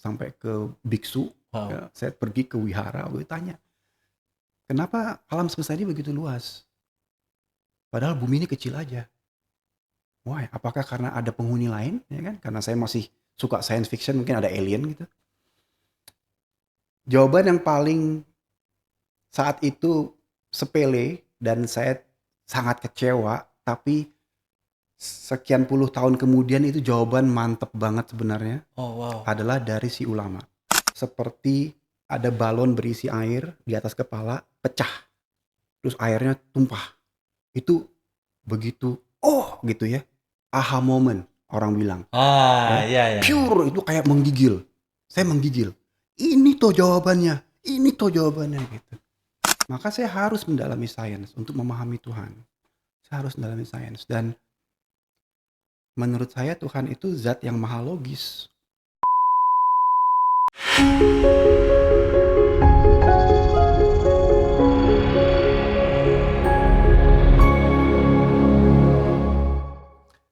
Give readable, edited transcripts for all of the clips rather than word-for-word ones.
sampai ke biksu, Wow. ya, saya pergi ke wihara, gue tanya, kenapa alam semesta ini begitu luas? Padahal bumi ini kecil aja. Why? Apakah karena ada penghuni lain? Ya kan? Karena saya masih suka science fiction, mungkin ada alien gitu. Jawaban yang paling saat itu sepele dan saya sangat kecewa, tapi sekian puluh tahun kemudian itu jawaban mantep banget sebenarnya, Oh wow. adalah dari si ulama. Seperti ada balon berisi air di atas kepala, pecah, terus airnya tumpah. Itu begitu, oh gitu ya, aha moment orang bilang. Ah, Ya, ya ya ya. pure itu kayak menggigil. Saya menggigil. Ini toh jawabannya. Ini toh jawabannya gitu. Maka saya harus mendalami sains untuk memahami Tuhan. Saya harus mendalami sains dan menurut saya Tuhan itu zat yang maha logis.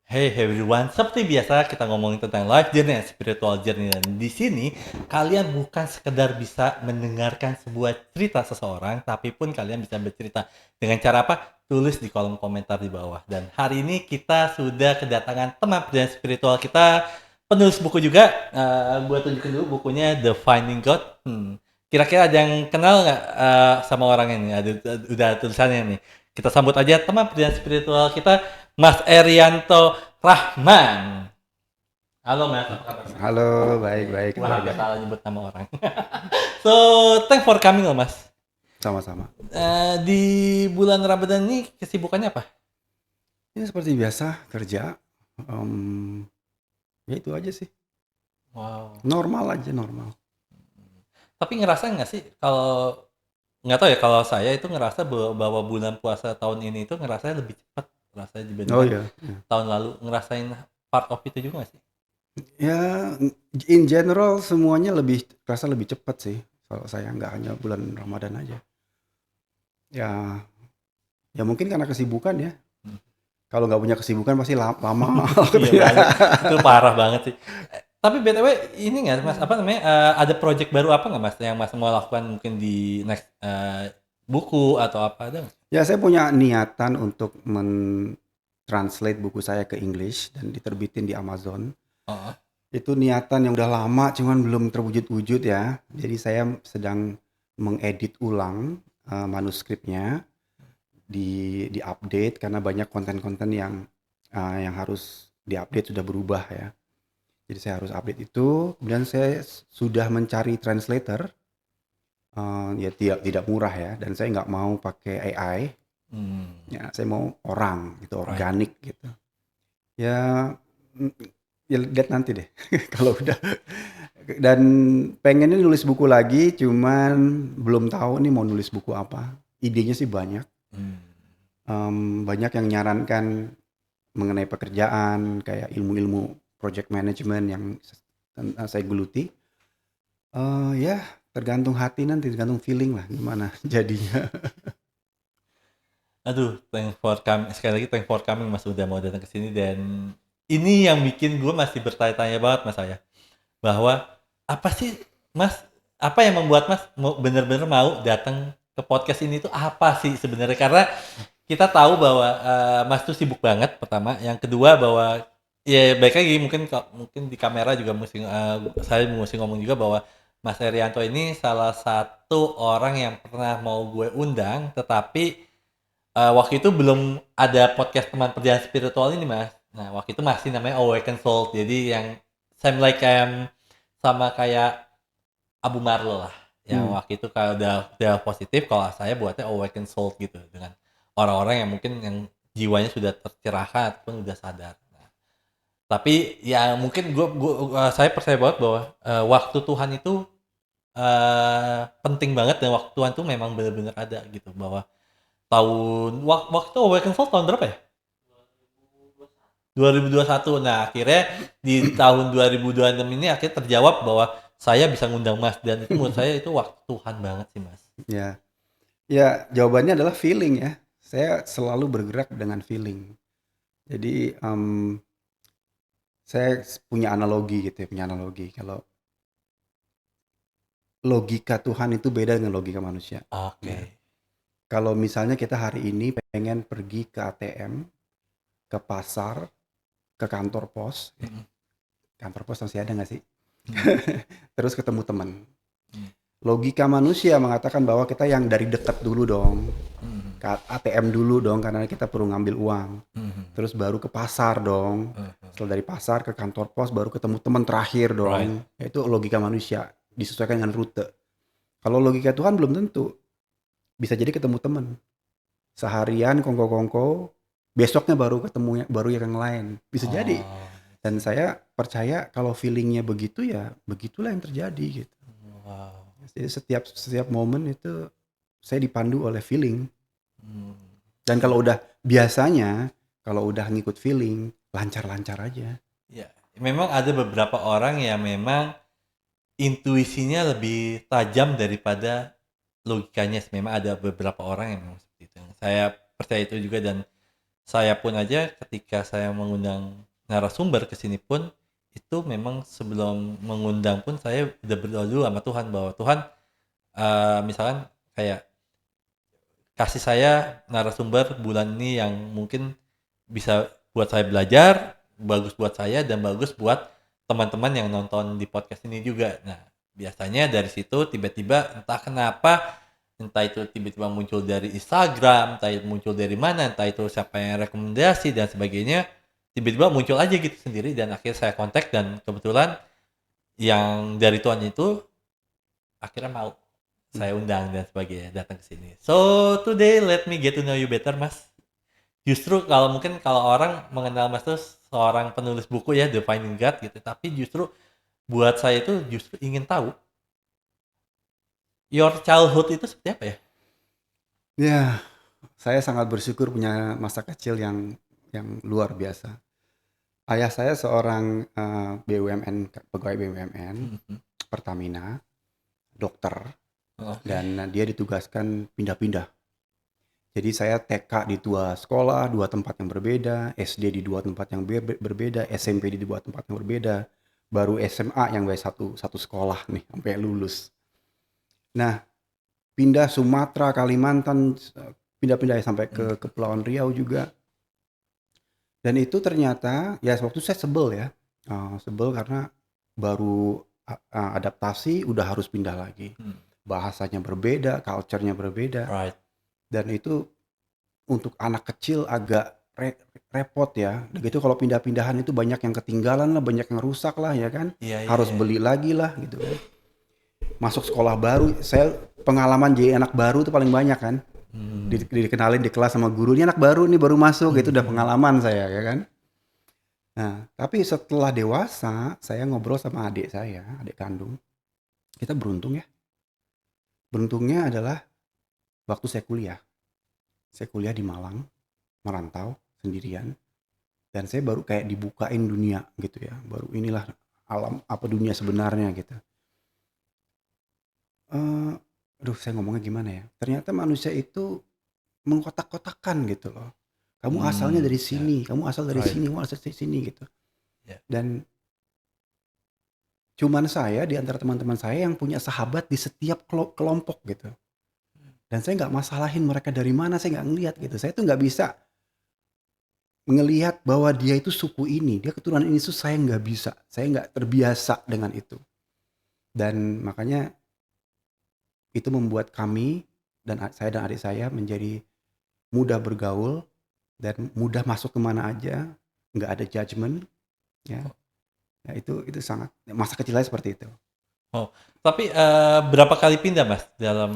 Hey everyone, seperti biasa kita ngomongin tentang life journey dan spiritual journey, dan di sini kalian bukan sekedar bisa mendengarkan sebuah cerita seseorang, tapi pun kalian bisa bercerita dengan cara apa? Tulis di kolom komentar di bawah. Dan hari ini kita sudah kedatangan teman perjalanan spiritual kita, penulis buku juga. Gue tunjukin dulu bukunya, The Finding God. Kira-kira ada yang kenal nggak sama orang ini? Udah tulisannya nih. Kita sambut aja teman perjalanan spiritual kita, Mas Erianto Rahman. Halo Mas, apa kabar Mas? Halo, baik-baik, Wah, baik. hampir salah nyebut nama orang. So, thanks for coming loh Mas. Sama-sama. Di bulan Ramadan ini kesibukannya apa? Ini seperti biasa kerja. Ya itu aja sih. Wow. Normal aja, normal. Tapi ngerasa nggak sih kalau, nggak tahu ya, kalau saya itu ngerasa bahwa bulan puasa tahun ini itu ngerasa lebih cepat rasanya Oh dibandingkan iya. Ya. tahun lalu. Ngerasain part of itu juga nggak sih? Ya, in general semuanya lebih terasa lebih cepat sih. Kalau saya nggak hanya bulan Ramadan aja. Ya, ya mungkin karena kesibukan ya. Hmm. Kalau nggak punya kesibukan pasti lama Iya waktunya. banget, itu parah banget sih. Tapi BTW ini nggak Mas, apa namanya, ada project baru apa nggak Mas yang Mas mau lakukan mungkin di next, buku atau apa, ada nggak? Ya, saya punya niatan untuk men-translate buku saya ke English dan diterbitin di Amazon. Heeh. Itu niatan yang udah lama, cuman belum terwujud-wujud ya. Jadi saya sedang mengedit ulang manuskripnya, di-update karena banyak konten-konten yang harus diupdate sudah berubah ya. Jadi saya harus update itu. Kemudian saya sudah mencari translator, ya tidak murah ya. Dan saya nggak mau pakai AI. Mmm, Ya, saya mau orang gitu, right. organik gitu. Ya, mm, ya lihat nanti deh kalau udah. Dan pengennya nulis buku lagi, cuman belum tahu nih mau nulis buku apa. Idenya sih banyak. Mmm. Banyak yang nyarankan mengenai pekerjaan, kayak ilmu-ilmu project management yang saya geluti. Ya tergantung hati nanti, tergantung feeling lah gimana jadinya. Aduh, thanks for coming, sekali lagi thanks for coming Mas, udah mau datang ke sini, dan ini yang bikin gue masih bertanya-tanya banget Mas saya, bahwa apa sih Mas, apa yang membuat Mas mau bener-bener mau datang ke podcast ini tuh apa sih sebenarnya? Karena kita tahu bahwa, Mas tuh sibuk banget pertama, yang kedua bahwa ya baik lagi mungkin di kamera juga mesti, saya mesti ngomong juga bahwa Mas Erianto ini salah satu orang yang pernah mau gue undang, tetapi waktu itu belum ada podcast teman perjalanan spiritual ini Mas. Nah waktu itu masih namanya Awaken Soul, jadi yang same like sama kayak Abu Marlo lah, yang Hmm. waktu itu kalau udah positif, kalau saya buatnya Awaken Soul gitu, dengan orang-orang yang mungkin yang jiwanya sudah tercerahkan ataupun udah sadar. Nah, tapi ya mungkin saya percaya banget bahwa waktu Tuhan itu penting banget, dan waktu Tuhan tuh memang benar-benar ada gitu, bahwa waktu Awaken Soul tahun berapa ya? 2021. Nah, akhirnya di tahun 2026 ini akhirnya terjawab bahwa saya bisa ngundang Mas, dan itu menurut saya itu waktu Tuhan banget sih, Mas. Ya, ya jawabannya adalah feeling ya. Saya selalu bergerak dengan feeling. Jadi saya punya analogi gitu ya, punya analogi. Kalau logika Tuhan itu beda dengan logika manusia. Oke. Ya. Kalau misalnya kita hari ini pengen pergi ke ATM, ke pasar, ke kantor pos, Mm-mm. kantor pos masih ada nggak sih? Mm. Terus ketemu teman. Mm. Logika manusia mengatakan bahwa kita yang dari dekat dulu dong, Mm. ke ATM dulu dong karena kita perlu ngambil uang. Mm. Terus baru ke pasar dong. Mm. Setelah dari pasar ke kantor pos baru ketemu teman terakhir Right. dong. Itu logika manusia disesuaikan dengan rute. Kalau logika Tuhan belum tentu. Bisa jadi ketemu teman. Seharian kongko-kongko, besoknya baru ketemu baru yang lain. Bisa jadi. Oh, Dan saya percaya kalau feelingnya begitu ya begitulah yang terjadi gitu. wow. Jadi setiap momen itu saya dipandu oleh feeling. Hmm. Dan kalau udah biasanya kalau udah ngikut feeling lancar-lancar aja. Ya, memang ada beberapa orang yang memang intuisinya lebih tajam daripada logikanya. Memang ada beberapa orang yang memang seperti itu. Saya percaya itu juga, dan saya pun aja ketika saya mengundang narasumber ke sini pun itu memang sebelum mengundang pun saya udah berdoa dulu sama Tuhan bahwa Tuhan, misalkan kayak kasih saya narasumber bulan ini yang mungkin bisa buat saya belajar, bagus buat saya dan bagus buat teman-teman yang nonton di podcast ini juga. Nah, biasanya dari situ tiba-tiba entah kenapa, entah itu tiba-tiba muncul dari Instagram, entah itu muncul dari mana, entah itu siapa yang rekomendasi dan sebagainya, tiba-tiba muncul aja gitu sendiri dan akhirnya saya kontak dan kebetulan yang dari Tuhan itu akhirnya mau saya undang dan sebagainya datang ke sini. So today let me get to know you better, Mas. Justru kalau mungkin kalau orang mengenal Mas tuh seorang penulis buku ya, The Finding God gitu, tapi justru buat saya itu justru ingin tahu your childhood itu seperti apa ya? Ya, saya sangat bersyukur punya masa kecil yang luar biasa. Ayah saya seorang BUMN, pegawai BUMN, Mhm. Pertamina, dokter, Oke. dan dia ditugaskan pindah-pindah. Jadi saya TK di dua sekolah, dua tempat yang berbeda, SD di dua tempat yang berbeda, SMP di dua tempat yang berbeda, baru SMA yang satu sekolah nih sampai lulus. Nah, pindah Sumatera, Kalimantan, pindah-pindah sampai ke Kepulauan Riau juga. Dan itu ternyata ya waktu saya sebel ya, sebel karena baru adaptasi udah harus pindah lagi. Hmm. Bahasanya berbeda, culture-nya berbeda, Right. dan itu untuk anak kecil agak repot ya. Udah gitu kalau pindah-pindahan itu banyak yang ketinggalan lah, banyak yang rusak lah ya kan. Iya, iya, Harus iya. beli lagi lah gitu kan. Masuk sekolah baru, saya pengalaman jadi anak baru itu paling banyak kan. Hmm. Dikenalin di kelas sama guru, ini anak baru nih baru masuk gitu, udah pengalaman saya ya kan. Nah, tapi setelah dewasa, saya ngobrol sama adik saya, adik kandung. Kita beruntung ya. Beruntungnya adalah waktu saya kuliah. Saya kuliah di Malang, merantau sendirian. Dan saya baru kayak dibukain dunia gitu ya. Baru inilah alam apa dunia sebenarnya gitu. Aduh saya ngomongnya gimana ya. Ternyata manusia itu mengkotak-kotakan gitu loh. Kamu asalnya dari Ya. sini, kamu asal dari Right. sini, kamu asal dari sini gitu. Ya. Dan cuman saya di antara teman-teman saya yang punya sahabat di setiap kelompok gitu. Dan saya nggak masalahin mereka dari mana, saya nggak ngelihat gitu. Saya tuh nggak bisa ngelihat bahwa dia itu suku ini, dia keturunan ini tuh saya nggak bisa. Saya nggak terbiasa dengan itu. Dan makanya itu membuat kami dan saya dan adik saya menjadi mudah bergaul dan mudah masuk kemana aja, nggak ada judgement, ya. Ya itu sangat masa kecil saya seperti itu. Oh, tapi berapa kali pindah Mas dalam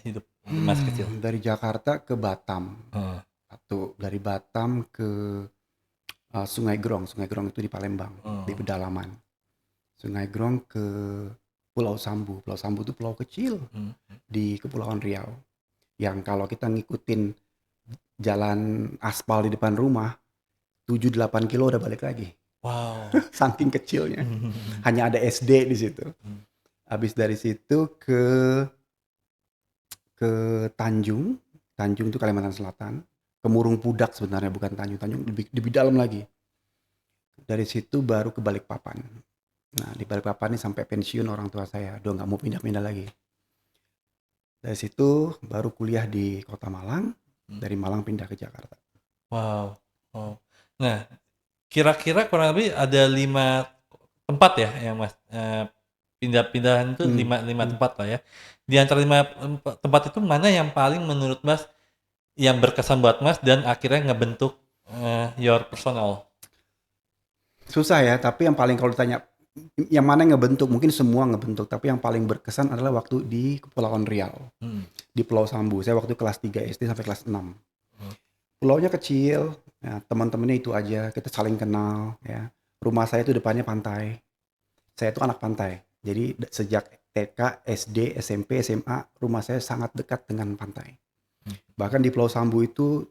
hidup Mas kecil? Dari Jakarta ke Batam, Heeh. satu dari Batam ke Sungai Grong. Sungai Grong itu di Palembang, di Heeh. pedalaman. Sungai Grong ke Pulau Sambu. Pulau Sambu itu pulau kecil Hmm. di Kepulauan Riau. Yang kalau kita ngikutin jalan aspal di depan rumah, 7-8 kilo udah balik lagi. Wow. Saking kecilnya. Hanya ada SD di situ. Habis dari situ ke Tanjung. Tanjung itu Kalimantan Selatan. Ke Murung Pudak sebenarnya, bukan Tanjung. Tanjung lebih dalam lagi. Dari situ baru ke Balikpapan. Nah, di Balikpapan nih sampai pensiun orang tua saya, udah nggak mau pindah-pindah lagi. Dari situ baru kuliah di Kota Malang, Hmm. dari Malang pindah ke Jakarta. Wow. Oh. Nah, kira-kira kurang lebih ada 5 tempat ya yang Mas pindah-pindahan itu Hmm, 5 hmm. tempat lah ya. Di antara 5 tempat itu mana yang paling menurut Mas yang berkesan buat Mas dan akhirnya ngebentuk your personal? Susah ya, tapi yang paling kalau ditanya yang mana yang ngebentuk, mungkin semua ngebentuk, tapi yang paling berkesan adalah waktu di Kepulauan Riau, Hmm. di Pulau Sambu. Saya waktu kelas 3 SD sampai kelas 6. Hmm. Pulaunya kecil, ya, teman-temannya itu aja, kita saling kenal ya. Rumah saya itu depannya pantai. Saya itu anak pantai. Jadi sejak TK, SD, SMP, SMA, rumah saya sangat dekat dengan pantai. Hmm. Bahkan di Pulau Sambu itu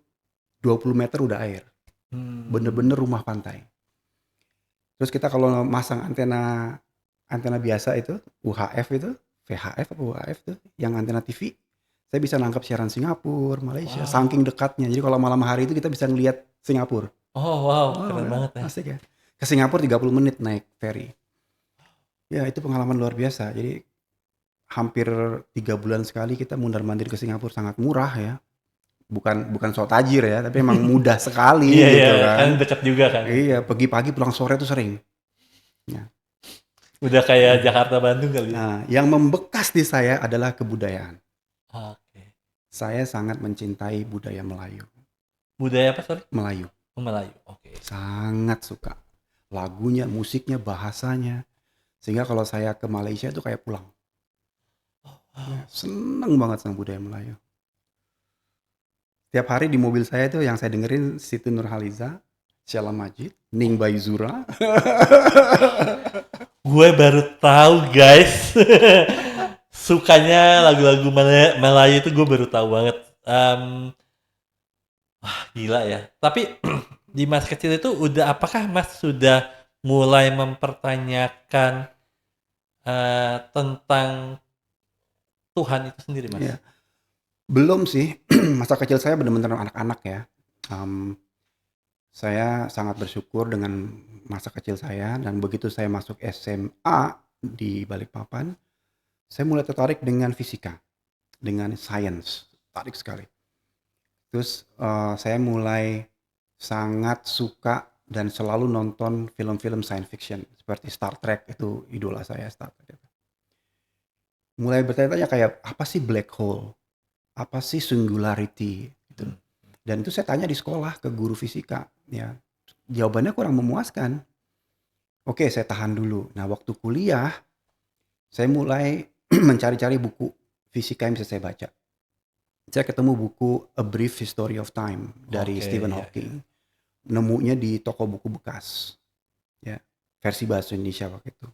20 meter udah air. Bener-bener rumah pantai. Terus kita kalau masang antena antena biasa itu, UHF itu, VHF apa UHF tuh, yang antena TV, saya bisa nangkap siaran Singapura, Malaysia, Wow. saking dekatnya. Jadi kalau malam hari itu kita bisa ngelihat Singapura. Oh, wow, Oh, keren banget ya. asik ya. Ke Singapura 30 menit naik ferry. Ya itu pengalaman luar biasa. Jadi hampir 3 bulan sekali kita mundar-mandir ke Singapura, sangat murah ya. Bukan bukan so tajir ya, tapi emang mudah Iya, sekali iya, gitu kan kan. dekat juga kan. Iya, pergi pagi pulang sore tuh sering. Ya. Udah kayak Jakarta Bandung kali ya. Nah, yang membekas di saya adalah kebudayaan. Oke. Saya sangat mencintai budaya Melayu. Budaya apa, sorry? Melayu, Oh, Melayu. Oke. sangat suka. Lagunya, musiknya, bahasanya. Sehingga kalau saya ke Malaysia itu kayak pulang. Oh, Ya, wow. seneng banget sama budaya Melayu. Tiap hari di mobil saya itu yang saya dengerin Siti Nurhaliza, Sheila Majid, Ning Baizura. Gue baru tahu guys. Sukanya lagu-lagu Melayu itu gue baru tahu banget. Gila ya. Tapi di Mas kecil itu apakah Mas sudah mulai mempertanyakan tentang Tuhan itu sendiri, Mas? Ya, belum sih. Masa kecil saya benar-benar anak-anak ya. Em, saya sangat bersyukur dengan masa kecil saya, dan begitu saya masuk SMA di Balikpapan, saya mulai tertarik dengan fisika, dengan sains, tarik sekali. Terus saya mulai sangat suka dan selalu nonton film-film science fiction seperti Star Trek, itu idola saya Star Trek itu. Mulai bertanya-tanya kayak apa sih black hole, apa sih singularity gitu. Hmm. Dan itu saya tanya di sekolah ke guru fisika, ya jawabannya kurang memuaskan. Oke, saya tahan dulu. Nah, waktu kuliah saya mulai mencari-cari buku fisika yang bisa saya baca. Saya ketemu buku A Brief History of Time dari Oke, Stephen iya, iya. Hawking. Nemunya di toko buku bekas, ya, versi bahasa Indonesia waktu itu.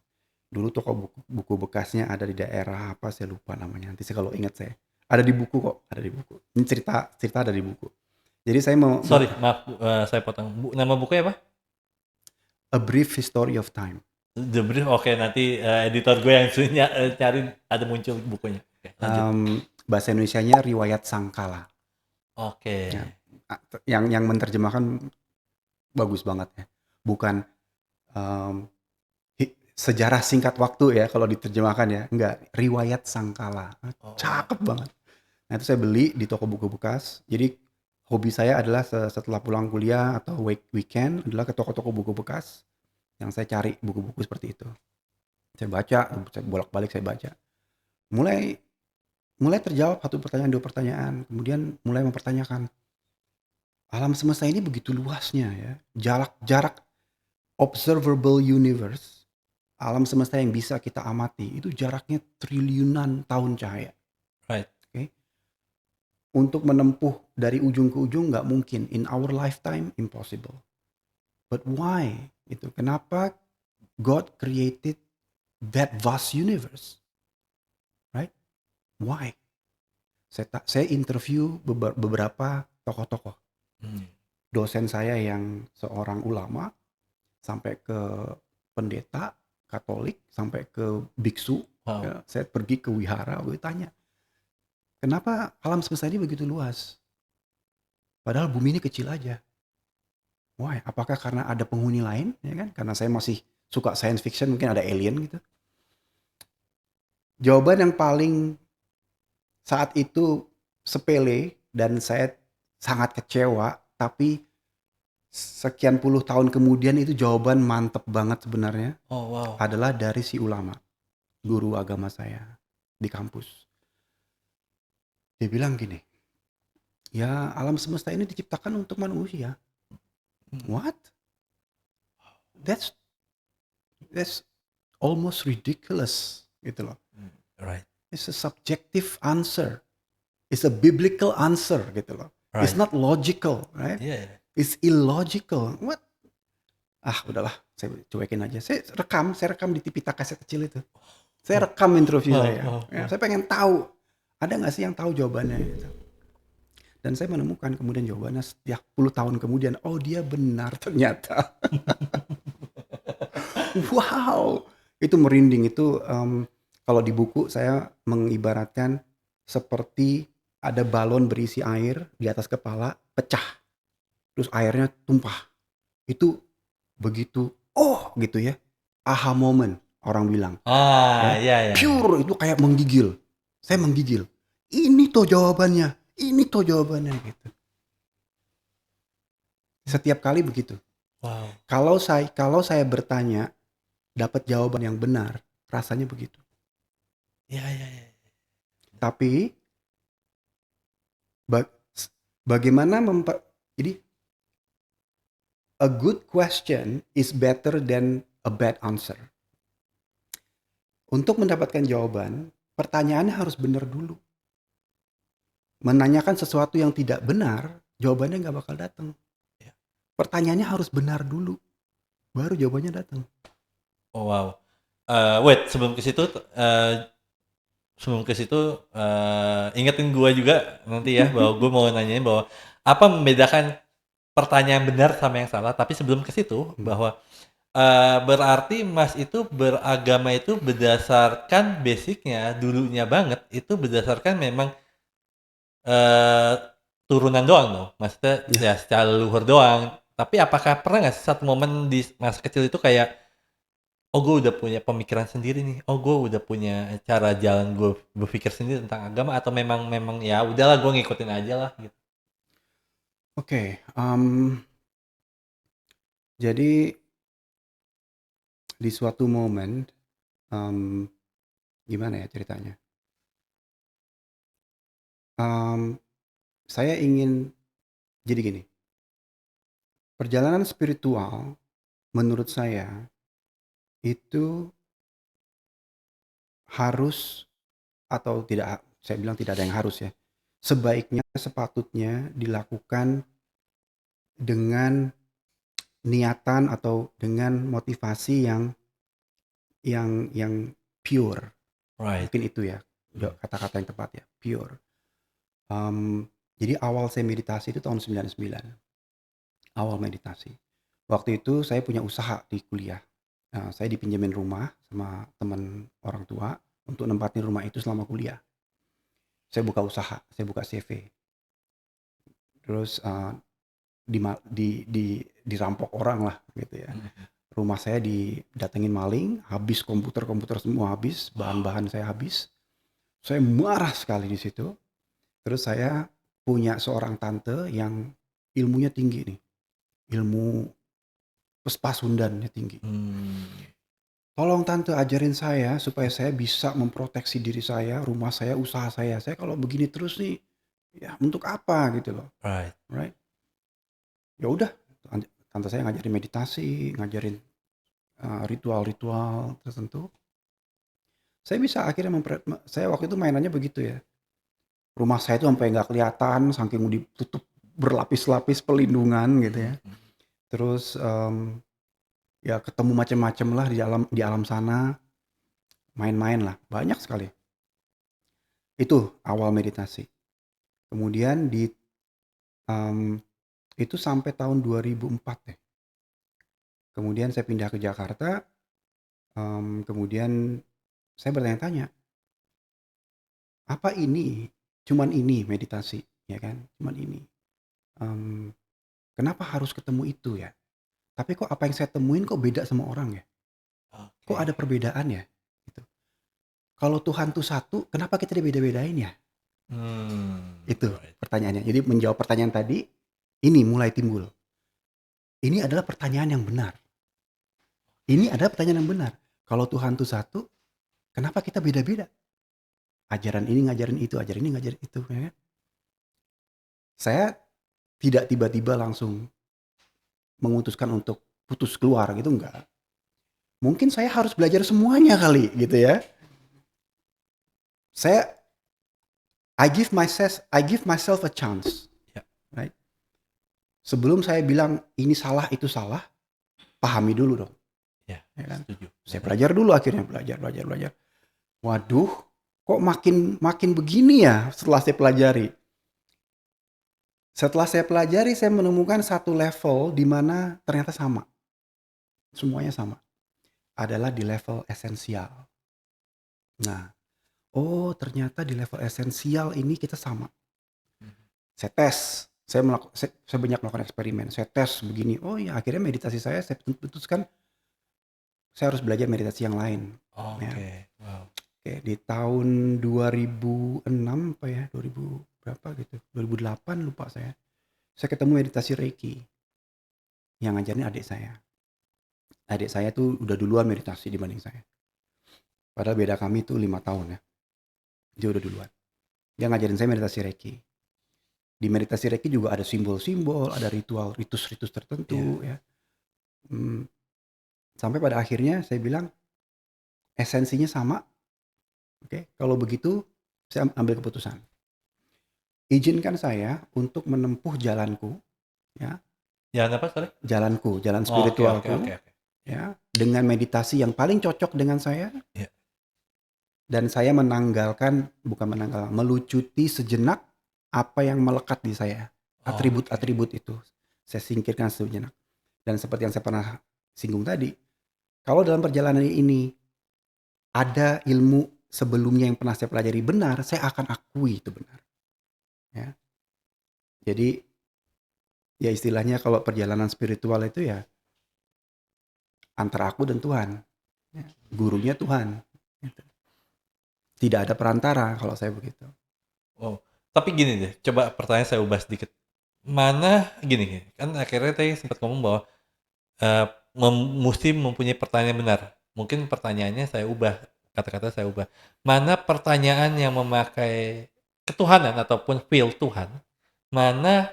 Dulu toko buku bekasnya ada di daerah apa saya lupa namanya. Nanti saya kalau ingat saya. Ada di buku kok, ada di buku. Ini cerita cerita ada di buku. Jadi saya mau Sorry, maaf, saya potong. Nama bukunya apa? A Brief History of Time. The Brief. Oke, nanti editor gue yang cari ada muncul bukunya. Oke, lanjut. Bahasa Indonesianya Riwayat Sangkala. Oke. Ya, yang menerjemahkan bagus banget ya. Bukan em, sejarah singkat waktu ya kalau diterjemahkan ya. Enggak, Riwayat Sangkala. Oh, Cakep banget. Nah, itu saya beli di toko buku bekas. Jadi hobi saya adalah setelah pulang kuliah atau weekend adalah ke toko-toko buku bekas yang saya cari buku-buku seperti itu. Saya baca, saya bolak-balik saya baca. Mulai mulai terjawab satu pertanyaan, dua pertanyaan. Kemudian mulai mempertanyakan, alam semesta ini begitu luasnya ya. Jarak observable universe, alam semesta yang bisa kita amati itu jaraknya triliunan tahun cahaya. right. Oke. Untuk menempuh dari ujung ke ujung nggak mungkin. In our lifetime impossible. But why? Itu kenapa God created that vast universe? Right? Why? Saya interview beberapa tokoh-tokoh. Hmm. Dosen saya yang seorang ulama, sampai ke pendeta Katolik, sampai ke biksu. Wow. Ya, saya pergi ke wihara, gue tanya, kenapa alam semesta ini begitu luas? Padahal bumi ini kecil aja. Why? Apakah karena ada penghuni lain? Ya kan? Karena saya masih suka science fiction, mungkin ada alien gitu. Jawaban yang paling saat itu sepele dan saya sangat kecewa, tapi sekian puluh tahun kemudian itu jawaban mantep banget sebenarnya, Oh, wow. adalah dari si ulama, guru agama saya di kampus. Dia bilang gini, ya alam semesta ini diciptakan untuk manusia. What? That's that's almost ridiculous gitu loh. Right. It's a subjective answer. It's a biblical answer gitu loh. It's Right. not logical, right? Iya. It's illogical. What? Udahlah, saya cuekin aja. Saya rekam di Tipita kaset kecil itu. Saya rekam interview saya. Ya, saya pengen tahu, ada nggak sih yang tahu jawabannya gitu. Dan saya menemukan kemudian jawabannya setiap puluh tahun kemudian, oh dia benar ternyata. Wow, itu merinding. Itu kalau di buku saya mengibaratkan seperti ada balon berisi air di atas kepala, pecah, terus airnya tumpah. Itu begitu, oh gitu ya, aha moment orang bilang, ya, Iya, iya. pure itu kayak menggigil. Saya menggigil. Ini tuh jawabannya, gitu. Setiap kali begitu. Wow. Kalau saya bertanya dapat jawaban yang benar, rasanya begitu. Iya. Tapi bagaimana jadi a good question is better than a bad answer. Untuk mendapatkan jawaban, pertanyaannya harus benar dulu. Menanyakan sesuatu yang tidak benar, jawabannya nggak bakal datang. Ya. Pertanyaannya harus benar dulu, baru jawabannya datang. Oh, wow. Wait, sebelum ke situ, ingetin gue juga nanti ya bahwa gue mau nanyain bahwa apa membedakan pertanyaan benar sama yang salah. Tapi sebelum ke situ bahwa berarti Mas itu beragama itu berdasarkan basicnya dulunya banget itu berdasarkan memang turunan doang dong, maksudnya ya secara leluhur doang. Tapi apakah pernah nggak satu momen di masa kecil itu kayak, oh gue udah punya pemikiran sendiri nih, oh gue udah punya cara jalan gue berpikir sendiri tentang agama, atau memang memang ya udahlah gue ngikutin aja lah gitu. Oke, jadi di suatu momen, gimana ya ceritanya? Saya ingin, jadi gini, perjalanan spiritual menurut saya itu harus, atau tidak, saya bilang tidak ada yang harus ya. Sebaiknya, sepatutnya dilakukan dengan niatan atau dengan motivasi yang pure. Right. Mungkin itu ya kata-kata yang tepat ya, pure. Jadi awal saya meditasi itu tahun 99. Awal meditasi. Waktu itu saya punya usaha di kuliah. Saya dipinjemin rumah sama teman orang tua untuk nempatin rumah itu selama kuliah. Saya buka usaha, saya buka CV. Terus dirampok orang lah gitu ya. Rumah saya didatengin maling, habis komputer semua habis, bahan-bahan saya habis. Saya marah sekali di situ. Terus saya punya seorang tante yang ilmunya tinggi nih. Ilmu Pespasundannya tinggi. Tolong tante ajarin saya supaya saya bisa memproteksi diri saya, rumah saya, usaha saya. Saya kalau begini terus nih, ya untuk apa gitu loh. Right? Ya udah, tante saya ngajarin meditasi, ngajarin ritual-ritual tertentu. Saya bisa akhirnya saya waktu itu mainannya begitu ya. Rumah saya itu sampai nggak kelihatan, saking ditutup berlapis-lapis pelindungan gitu ya. Terus ya ketemu macam-macam lah di alam sana, main-main lah, banyak sekali. Itu awal meditasi. Kemudian itu sampai tahun 2004 deh. Kemudian saya pindah ke Jakarta. Kemudian saya bertanya-tanya, apa ini? Cuman ini meditasi, ya kan? Cuman ini. Kenapa harus ketemu itu ya? Tapi kok apa yang saya temuin kok beda sama orang ya? Kok ada perbedaan ya? Gitu. Kalau Tuhan tuh satu, kenapa kita dibeda-bedain ya? Itu Right. pertanyaannya. Jadi menjawab pertanyaan tadi, ini mulai timbul. Ini adalah pertanyaan yang benar. Ini adalah pertanyaan yang benar. Kalau Tuhan tuh satu, kenapa kita beda-beda? Ajaran ini ngajarin itu, ajaran ini ngajarin itu. Ya kan? Saya tidak tiba-tiba langsung mengutuskan untuk putus keluar gitu, enggak. Mungkin saya harus belajar semuanya kali gitu ya. Saya I give myself a chance. Ya. Right? Sebelum saya bilang ini salah itu salah, pahami dulu dong. Ya, Ya kan? setuju. Saya belajar dulu akhirnya belajar. Waduh, kok makin begini ya setelah saya pelajari. Setelah saya pelajari, saya menemukan satu level di mana ternyata sama. Semuanya sama. Adalah di level esensial. Nah, oh ternyata di level esensial ini kita sama. Saya tes, saya banyak melakukan eksperimen. Saya tes begini, oh ya akhirnya meditasi saya putuskan saya harus belajar meditasi yang lain. Oke, Ya. wow. Oke, di tahun 2006 apa ya, 2000 berapa gitu, 2008 lupa saya. Saya ketemu meditasi Reiki. Yang ngajarin adik saya. Adik saya tuh udah duluan meditasi dibanding saya. Padahal beda kami tuh 5 tahun ya. Dia udah duluan. Dia ngajarin saya meditasi Reiki. Di meditasi Reiki juga ada simbol-simbol, ada ritual, ritus-ritus tertentu ya. Sampai pada akhirnya saya bilang esensinya sama. Oke, kalau begitu saya ambil keputusan. Izinkan saya untuk menempuh jalanku ya. Jalan apa, sorry? Jalan Oke, spiritualku oke. ya, dengan meditasi yang paling cocok dengan saya. Ya. Dan saya melucuti sejenak apa yang melekat di saya. Atribut-atribut itu. Saya singkirkan sejenak. Dan seperti yang saya pernah singgung tadi, kalau dalam perjalanan ini ada ilmu sebelumnya yang pernah saya pelajari benar, saya akan akui itu benar. Ya. Jadi, ya istilahnya kalau perjalanan spiritual itu ya antara aku dan Tuhan. Ya. Gurunya Tuhan. Gitu. Tidak ada perantara kalau saya begitu. Oh, tapi gini deh, coba pertanyaan saya ubah sedikit. Mana gini, kan akhirnya tadi sempat ngomong bahwa mesti mempunyai pertanyaan yang benar. Mungkin pertanyaannya saya ubah, kata-kata saya ubah. Mana pertanyaan yang memakai ketuhanan ataupun feel Tuhan, mana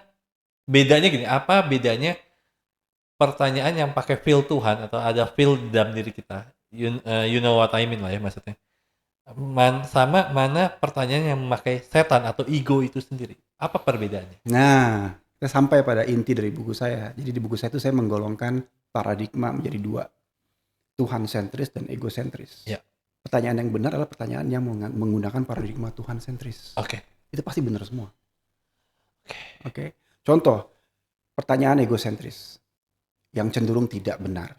bedanya gini, apa bedanya pertanyaan yang pakai feel Tuhan atau ada feel di dalam diri kita? You know what I mean lah ya maksudnya. Sama mana pertanyaan yang memakai setan atau ego itu sendiri? Apa perbedaannya? Nah, kita sampai pada inti dari buku saya. Jadi di buku saya itu saya menggolongkan paradigma menjadi dua. Tuhan sentris dan ego sentris. Ya. Pertanyaan yang benar adalah pertanyaan yang menggunakan paradigma Tuhan sentris. Oke. Itu pasti benar semua. Oke. Contoh, pertanyaan egosentris yang cenderung tidak benar.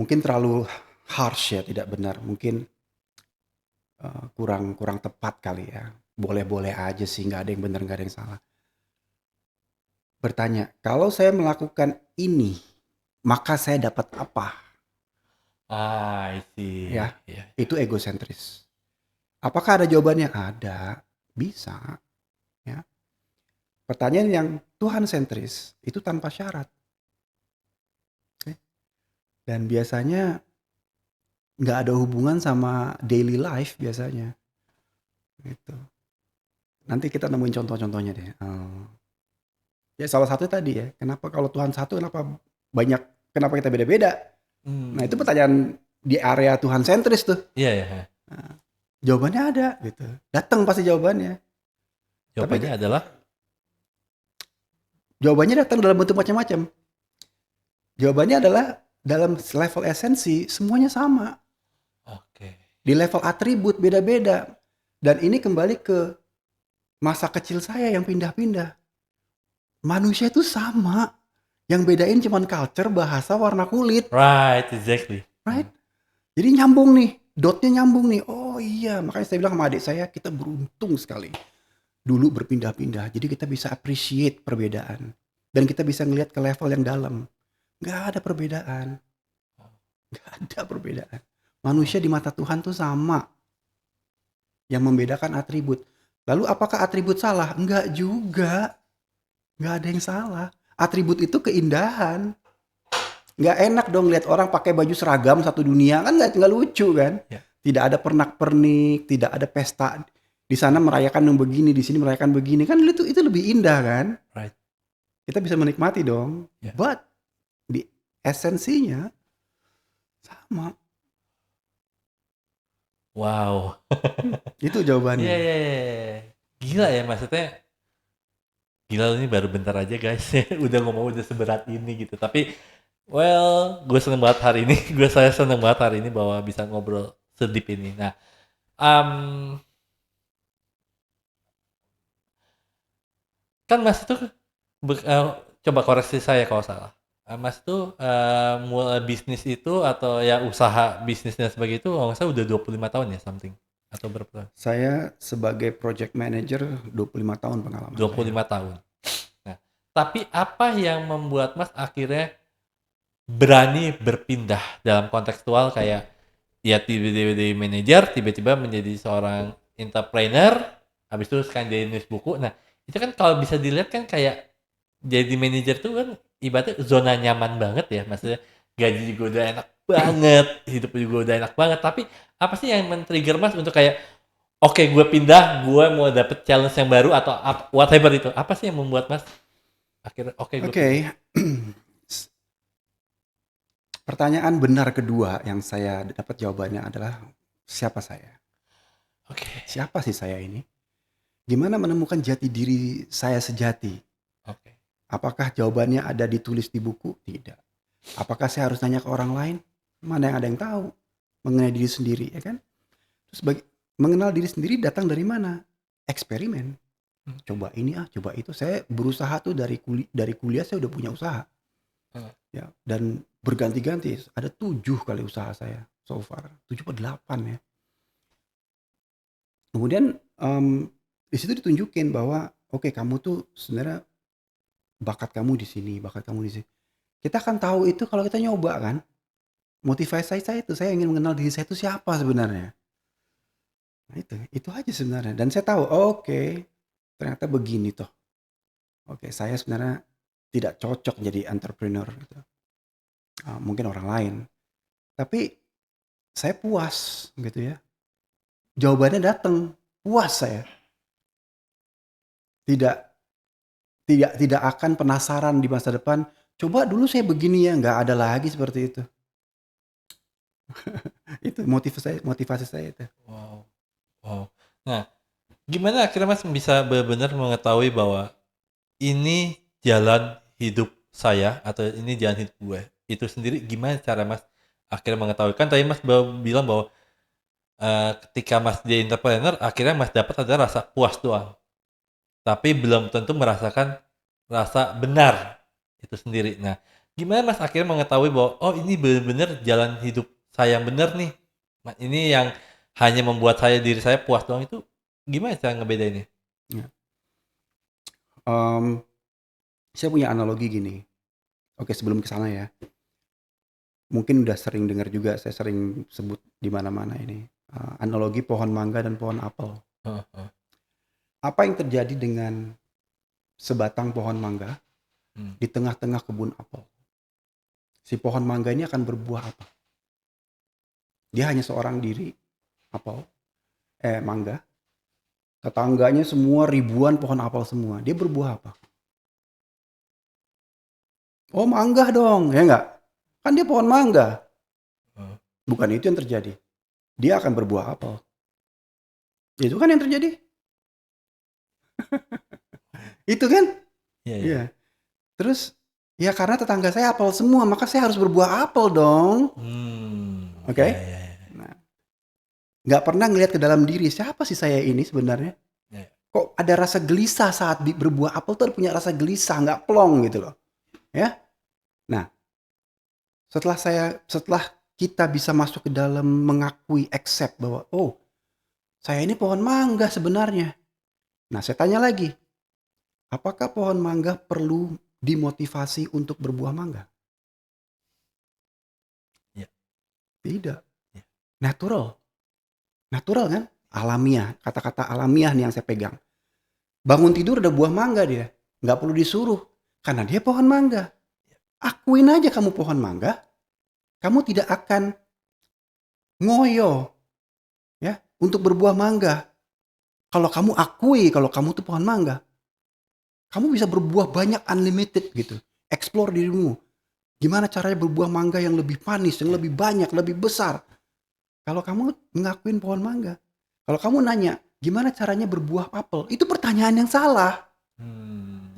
Mungkin terlalu harsh ya, tidak benar. Mungkin kurang tepat kali ya. Boleh-boleh aja sih, nggak ada yang benar, nggak ada yang salah. Bertanya, kalau saya melakukan ini, maka saya dapat apa? I see. Ya, Yeah. itu egosentris. Apakah ada jawabannya? Ada, bisa. Ya. Pertanyaan yang Tuhan sentris itu tanpa syarat. Oke. Dan biasanya nggak ada hubungan sama daily life biasanya. Gitu. Nanti kita nemuin contoh-contohnya deh. Ya salah satu tadi ya, kenapa kalau Tuhan satu kenapa kita beda-beda? Nah itu pertanyaan di area Tuhan sentris tuh. Iya. Nah, jawabannya ada gitu. Datang pasti jawabannya. Jawabannya adalah? Jawabannya datang dalam bentuk macam-macam. Jawabannya adalah dalam level esensi semuanya sama. Oke. Di level atribut beda-beda. Dan ini kembali ke masa kecil saya yang pindah-pindah. Manusia itu sama. Yang bedain cuma culture, bahasa, warna kulit. Right, exactly. Right? Jadi nyambung nih. Dotnya nyambung nih. Oh iya, makanya saya bilang sama adik saya, kita beruntung sekali. Dulu berpindah-pindah. Jadi kita bisa appreciate perbedaan. Dan kita bisa ngelihat ke level yang dalam. Gak ada perbedaan. Nggak ada perbedaan. Manusia di mata Tuhan tuh sama. Yang membedakan atribut. Lalu apakah atribut salah? Enggak juga. Nggak ada yang salah. Atribut itu keindahan. Nggak enak dong lihat orang pakai baju seragam satu dunia, kan nggak lucu kan. Ya, Tidak ada pernak-pernik, tidak ada pesta. Di sana merayakan yang begini, di sini merayakan begini, kan itu lebih indah kan. right. Kita bisa menikmati dong. Ya. But di esensinya sama. Wow. Itu Iya, jawabannya. iya, iya. Gila ya, maksudnya gila ini baru bentar aja guys. Udah ngomong udah seberat ini gitu. Tapi well, gue seneng banget hari ini. Saya seneng banget hari ini bahwa bisa ngobrol sedip ini. Nah, um, kan Mas itu coba koreksi saya kalau salah. Mas tuh mulai bisnis itu atau ya usaha bisnis dan sebagainya itu kalau nggak salah udah 25 tahun ya something atau berapa tahun? Saya sebagai project manager 25 tahun pengalaman 25 saya. tahun. Nah, tapi apa yang membuat Mas akhirnya berani berpindah dalam kontekstual kayak ya tiba-tiba jadi manajer, tiba-tiba menjadi seorang entrepreneur, habis itu sekarang jadi nulis buku. Nah, itu kan kalau bisa dilihat kan kayak jadi manajer tuh kan ibaratnya zona nyaman banget ya, maksudnya gaji juga udah enak banget, hidup juga udah enak banget. Tapi apa sih yang men-trigger Mas untuk kayak oke, gue pindah, gue mau dapet challenge yang baru atau whatever itu. Apa sih yang membuat Mas akhirnya oke gue pindah? Oke. Pertanyaan benar kedua yang saya dapat jawabannya adalah siapa saya? Oke, Siapa sih saya ini? Gimana menemukan jati diri saya sejati? oke. Apakah jawabannya ada ditulis di buku? Tidak. Apakah saya harus nanya ke orang lain? Mana yang ada yang tahu mengenai diri sendiri, ya kan? Terus mengenal diri sendiri datang dari mana? Eksperimen. Hmm, Coba ini coba itu. Saya berusaha tuh dari kuliah saya udah punya usaha, hmm, ya. Dan berganti-ganti. Ada 7 kali usaha saya so far, 7 atau 8 ya. Kemudian di situ ditunjukin bahwa oke, kamu tuh sebenarnya bakat kamu di sini, bakat kamu di sini. Kita akan tahu itu kalau kita nyoba kan. Motivasi saya itu, saya ingin mengenal diri saya itu siapa sebenarnya. Nah itu aja sebenarnya. Dan saya tahu, oke, ternyata begini toh. Oke, saya sebenarnya tidak cocok jadi entrepreneur gitu. Mungkin orang lain. Tapi saya puas gitu ya. Jawabannya datang, puas saya. Tidak tidak akan penasaran di masa depan. Coba dulu saya begini ya, nggak ada lagi seperti itu. Itu motivasi saya itu. wow, wow. Nah, gimana akhirnya Mas bisa benar-benar mengetahui bahwa ini jalan hidup saya atau ini jalan hidup gue? Itu sendiri gimana cara Mas akhirnya mengetahui? Kan tadi Mas bilang bahwa ketika Mas jadi entrepreneur akhirnya Mas dapat ada rasa puas doang. Tapi belum tentu merasakan rasa benar itu sendiri. Nah, gimana Mas akhirnya mengetahui bahwa oh ini benar-benar jalan hidup saya yang benar nih. Nah, ini yang hanya membuat diri saya puas doang itu gimana cara ngebedainnya? Ya. Saya punya analogi gini. Oke, sebelum ke sana ya. Mungkin udah sering dengar juga, saya sering sebut di mana-mana ini. Analogi pohon mangga dan pohon apel. Heeh. Apa yang terjadi dengan sebatang pohon mangga Hmm. di tengah-tengah kebun apel? Si pohon mangga ini akan berbuah apa? Dia hanya seorang diri, apel, mangga. Tetangganya semua ribuan pohon apel semua. Dia berbuah apa? Oh, mangga dong, ya enggak? Kan dia pohon mangga. Hmm. Bukan itu yang terjadi. Dia akan berbuah apel. Itu kan yang terjadi. Itu kan? Iya, iya. Iya. Terus ya karena tetangga saya apel semua, maka saya harus berbuah apel dong. Oke? Iya, iya, iya. Nah, nggak pernah ngelihat ke dalam diri, siapa sih saya ini sebenarnya? Iya. Kok ada rasa gelisah saat berbuah apel tuh punya rasa gelisah, nggak plong gitu loh. Ya. Nah, setelah kita bisa masuk ke dalam mengakui, accept bahwa oh, saya ini pohon mangga sebenarnya. Nah, saya tanya lagi, apakah pohon mangga perlu dimotivasi untuk berbuah mangga? Iya. Tidak. Ya. Natural. Natural kan? Alamiah. Kata-kata alamiah nih yang saya pegang. Bangun tidur ada buah mangga dia. Nggak perlu disuruh. Karena dia pohon mangga. Akuin aja kamu pohon mangga. Kamu tidak akan ngoyo ya untuk berbuah mangga. Kalau kamu akui kalau kamu tuh pohon mangga, kamu bisa berbuah banyak unlimited gitu. Explore dirimu. Gimana caranya berbuah mangga yang lebih manis, yang lebih banyak, lebih besar. Kalau kamu ngakuin pohon mangga. Kalau kamu nanya, gimana caranya berbuah apel? Itu pertanyaan yang salah.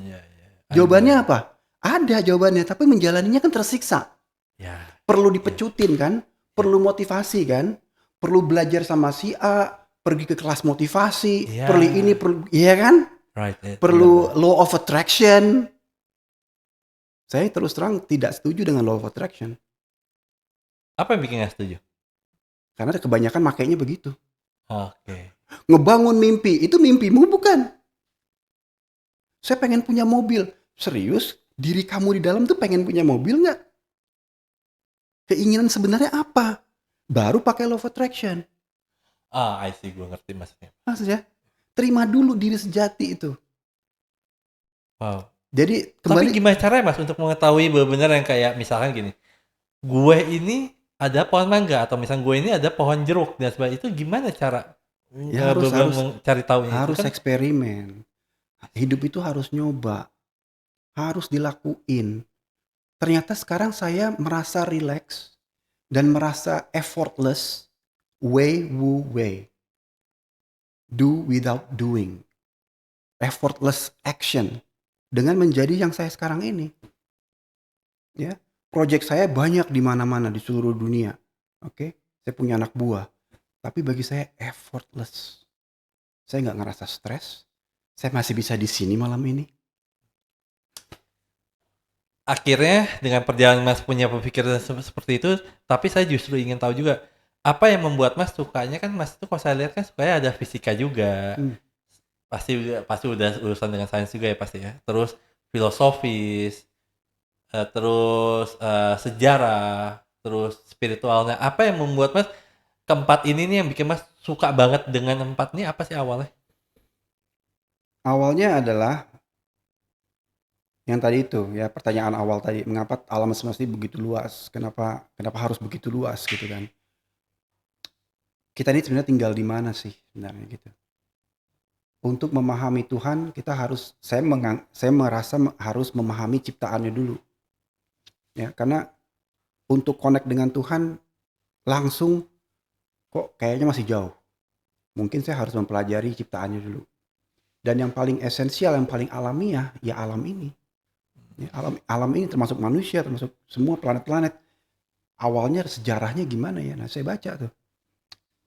Ya, ya. I Jawabannya know. apa? Ada jawabannya, tapi menjalaninya kan tersiksa. Ya, Perlu ya, dipecutin kan? ya. Perlu motivasi kan? Perlu belajar sama si A, pergi ke kelas motivasi, perlu ini, Ya, perlu, iya kan? right, benar Perlu banget. law of attraction. Saya terus terang tidak setuju dengan law of attraction. Apa yang bikin nggak setuju? Karena kebanyakan makainya begitu. Oke. Ngebangun mimpi, itu mimpimu bukan? Saya pengen punya mobil. Serius? Diri kamu di dalam tuh pengen punya mobil nggak? Keinginan sebenarnya apa? Baru pakai law of attraction. I see, gue ngerti maksudnya. Maksudnya, terima dulu diri sejati itu. Wow. Jadi Tapi kembali, gimana caranya Mas untuk mengetahui benar-benar yang kayak misalkan gini, gue ini ada pohon mangga atau misalnya gue ini ada pohon jeruk dan sebagainya itu gimana cara ya harus benar-benar harus mencari tahunya itu harus kan? eksperimen. Hidup itu harus nyoba, harus dilakuin. Ternyata sekarang saya merasa relax dan merasa effortless, way wu way, do without doing, effortless action dengan menjadi yang saya sekarang ini. Ya, project saya banyak di mana-mana di seluruh dunia. Oke, saya punya anak buah, tapi bagi saya effortless. Saya nggak ngerasa stres. Saya masih bisa di sini malam ini. Akhirnya dengan perjalanan Mas punya pemikiran seperti itu, tapi saya justru ingin tahu juga apa yang membuat Mas sukanya kan Mas itu kalau saya lihat kan sukanya ada fisika juga. Hmm. Pasti pasti udah urusan dengan sains juga ya pasti ya. Terus filosofis, terus sejarah, terus spiritualnya. Apa yang membuat Mas keempat ini nih yang bikin Mas suka banget dengan empat ini apa sih awalnya? Awalnya adalah yang tadi itu ya pertanyaan awal tadi, mengapa alam semesta ini begitu luas? Kenapa kenapa harus begitu luas gitu kan? Kita ini sebenarnya tinggal di mana sih sebenarnya gitu. Untuk memahami Tuhan kita harus saya merasa harus memahami ciptaannya dulu. Ya, karena untuk connect dengan Tuhan langsung kok kayaknya masih jauh. Mungkin saya harus mempelajari ciptaannya dulu. Dan yang paling esensial, yang paling alamiah ya alam ini. Ya, alam ini termasuk manusia, termasuk semua planet-planet. Awalnya sejarahnya gimana ya? Nah, saya baca tuh.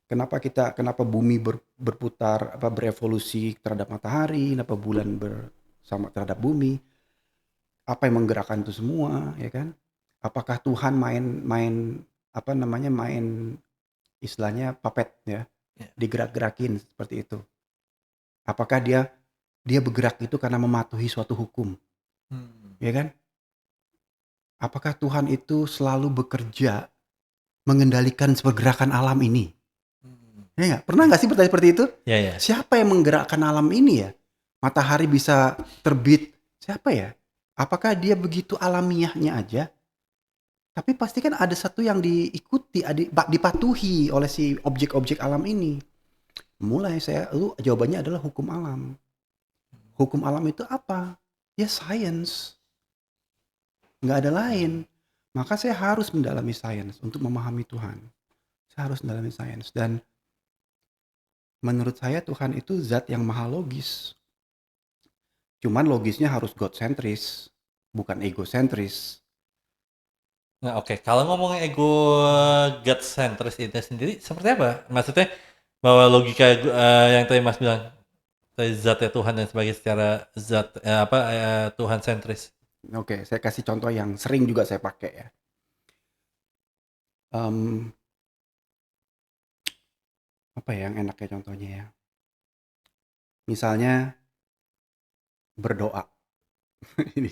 Kenapa bumi berputar berevolusi terhadap matahari, kenapa bulan bersama terhadap bumi, apa yang menggerakkan itu semua, ya kan? Apakah Tuhan main apa namanya main istilahnya puppet ya, Ya. digerak-gerakin seperti itu? Apakah dia bergerak itu karena mematuhi suatu hukum, ya kan? Apakah Tuhan itu selalu bekerja mengendalikan pergerakan alam ini? Ya nggak? Pernah nggak sih bertanya seperti itu? Ya, ya. Siapa yang menggerakkan alam ini ya? Matahari bisa terbit, siapa ya? Apakah dia begitu alamiahnya aja? Tapi pasti kan ada satu yang diikuti, dipatuhi oleh si objek-objek alam ini. Jawabannya adalah hukum alam. Hukum alam itu apa? Ya sains, nggak ada lain. Maka saya harus mendalami sains untuk memahami Tuhan. Saya harus mendalami sains dan menurut saya Tuhan itu zat yang maha logis. Cuman logisnya harus God sentris, bukan egosentris. Nah, oke. Kalau ngomongin ego God centris itu sendiri seperti apa? Maksudnya bahwa logika yang tadi Mas bilang tadi zatnya Tuhan dan sebagai secara zat Tuhan sentris. Oke, saya kasih contoh yang sering juga saya pakai ya. Em, apa ya yang enaknya contohnya ya? Misalnya berdoa. ini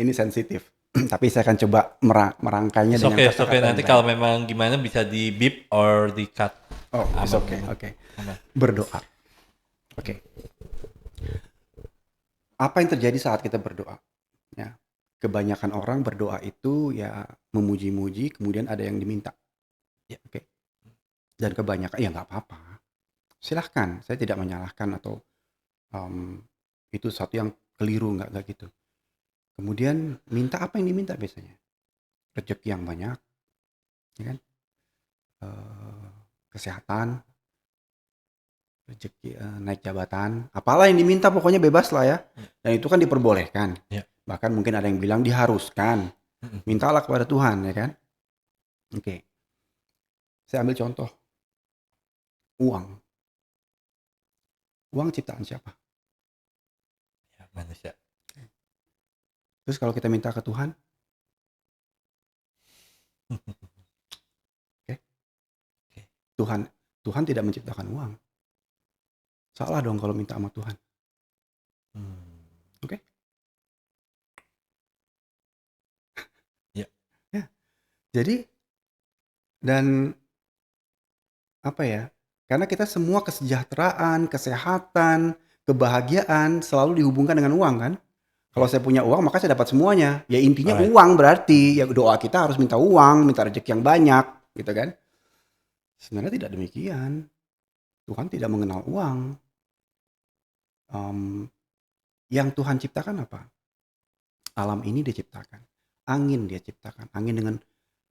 ini sensitif. Tapi saya akan coba merangkainya It's dengan okay, it's okay. kata-kata yang Nanti baik. kalau memang gimana bisa di beep or di cut. Oh, it's Aman, okay. aman, Oke. aman. Berdoa. Oke. Apa yang terjadi saat kita berdoa? Ya. Kebanyakan orang berdoa itu ya memuji-muji, kemudian ada yang diminta. Ya. Oke. Dan kebanyakan ya nggak apa-apa. Silahkan. Saya tidak menyalahkan atau itu sesuatu yang keliru, nggak gitu. Kemudian minta apa yang diminta biasanya? Rezeki yang banyak, ya kan? Kesehatan, rezeki, naik jabatan, apalah yang diminta pokoknya bebas lah ya. Dan itu kan diperbolehkan. Ya. Bahkan mungkin ada yang bilang diharuskan. Mintalah kepada Tuhan, ya kan? Oke. Saya ambil contoh. Uang. Uang ciptaan siapa? Ya, manusia. Terus kalau kita minta ke Tuhan, oke? Tuhan tidak menciptakan uang. Salah dong kalau minta sama Tuhan. Oke? Ya. Ya. Jadi dan apa ya? Karena kita semua kesejahteraan, kesehatan, kebahagiaan selalu dihubungkan dengan uang kan? Kalau saya punya uang maka saya dapat semuanya. Ya intinya Alright. uang berarti. Ya doa kita harus minta uang, minta rezeki yang banyak, gitu kan? Sebenarnya tidak demikian. Tuhan tidak mengenal uang. Yang Tuhan ciptakan apa? Alam ini dia ciptakan. Angin dia ciptakan. Angin dengan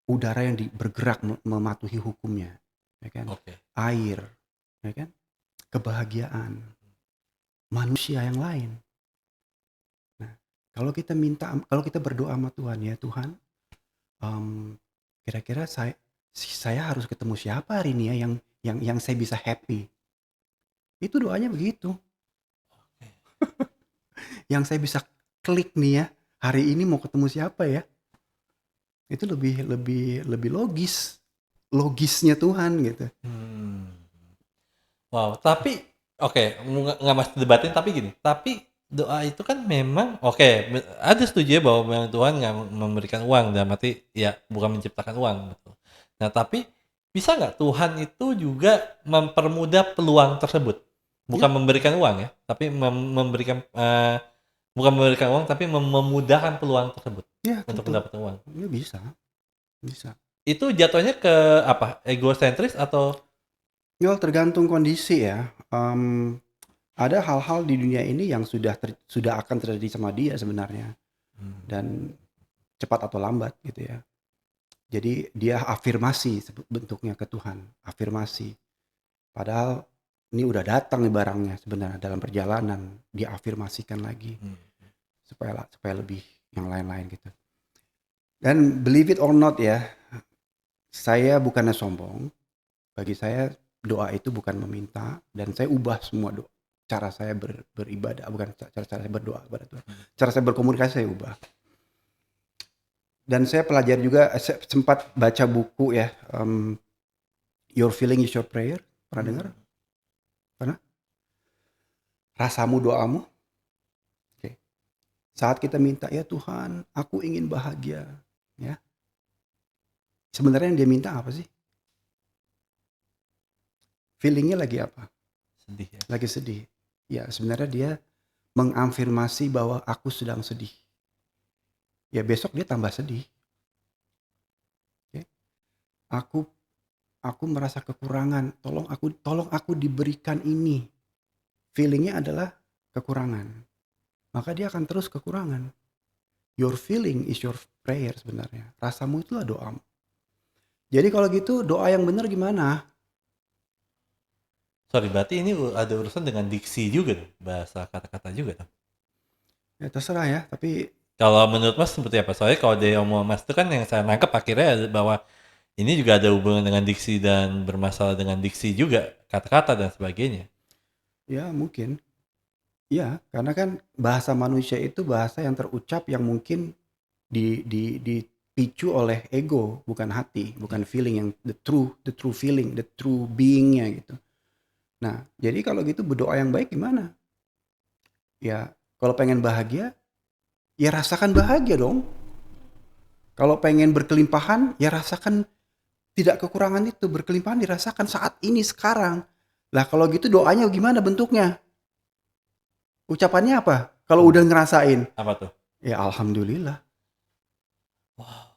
udara yang bergerak mematuhi hukumnya, ya kan? Oke. Air, ya kan? Kebahagiaan, manusia yang lain. Nah, kalau kita berdoa sama Tuhan, ya Tuhan, kira-kira saya harus ketemu siapa hari ini ya yang saya bisa happy. Itu doanya begitu. Yang saya bisa klik nih ya, hari ini mau ketemu siapa ya? Itu lebih logisnya Tuhan gitu. Wow, tapi oke, nggak masih debatin tapi gini, tapi doa itu kan memang oke, ada setuju ya bahwa memang Tuhan nggak memberikan uang dalam arti ya bukan menciptakan uang, betul. Nah tapi bisa nggak Tuhan itu juga mempermudah peluang tersebut? Bukan Ya, memberikan uang ya, tapi bukan memberikan uang tapi memudahkan peluang tersebut ya untuk tentu. mendapatkan uang. Ya bisa. Itu jatuhnya ke apa? Egosentris atau Ya tergantung kondisi ya. Ada hal-hal di dunia ini yang sudah akan terjadi sama dia sebenarnya dan cepat atau lambat gitu ya. Jadi dia afirmasi bentuknya ke Tuhan, afirmasi. Padahal ini udah datang nih barangnya sebenarnya dalam perjalanan, dia afirmasikan lagi supaya lebih yang lain-lain gitu. Dan believe it or not ya, saya bukannya sombong. Bagi saya doa itu bukan meminta dan saya ubah semua cara saya beribadah, bukan cara saya berdoa kepada Tuhan. Cara saya berkomunikasi saya ubah. Dan saya pelajari juga, saya sempat baca buku ya, Your Feeling is Your Prayer. Pernah dengar? Pernah? Rasamu doamu. Oke. Saat kita minta, ya Tuhan, aku ingin bahagia. Ya. Sebenarnya yang dia minta apa sih? Feelingnya lagi apa? sedih ya? Lagi sedih. Ya sebenarnya dia mengafirmasi bahwa aku sedang sedih. Ya besok dia tambah sedih. Oke. Aku merasa kekurangan. Tolong aku diberikan ini. Feelingnya adalah kekurangan. Maka dia akan terus kekurangan. Your feeling is your prayer sebenarnya. Rasamu itulah doamu. Jadi kalau gitu doa yang benar gimana? Sorry, berarti ini ada urusan dengan diksi juga dong, bahasa kata-kata juga dong. Ya terserah ya, tapi Kalau menurut Mas seperti apa? Soalnya kalau dari omongan Mas itu kan yang saya nangkep akhirnya bahwa ini juga ada hubungan dengan diksi dan bermasalah dengan diksi juga, kata-kata dan sebagainya. ya mungkin. Ya, karena kan bahasa manusia itu bahasa yang terucap yang mungkin dipicu oleh ego, bukan hati, bukan feeling yang the true feeling, the true beingnya gitu. Nah, jadi kalau gitu berdoa yang baik gimana? Ya, kalau pengen bahagia, ya rasakan bahagia dong. Kalau pengen berkelimpahan, ya rasakan tidak kekurangan itu. Berkelimpahan dirasakan saat ini, sekarang. Lah kalau gitu doanya gimana bentuknya? Ucapannya apa? Kalau udah ngerasain, Apa tuh? ya alhamdulillah. Wow.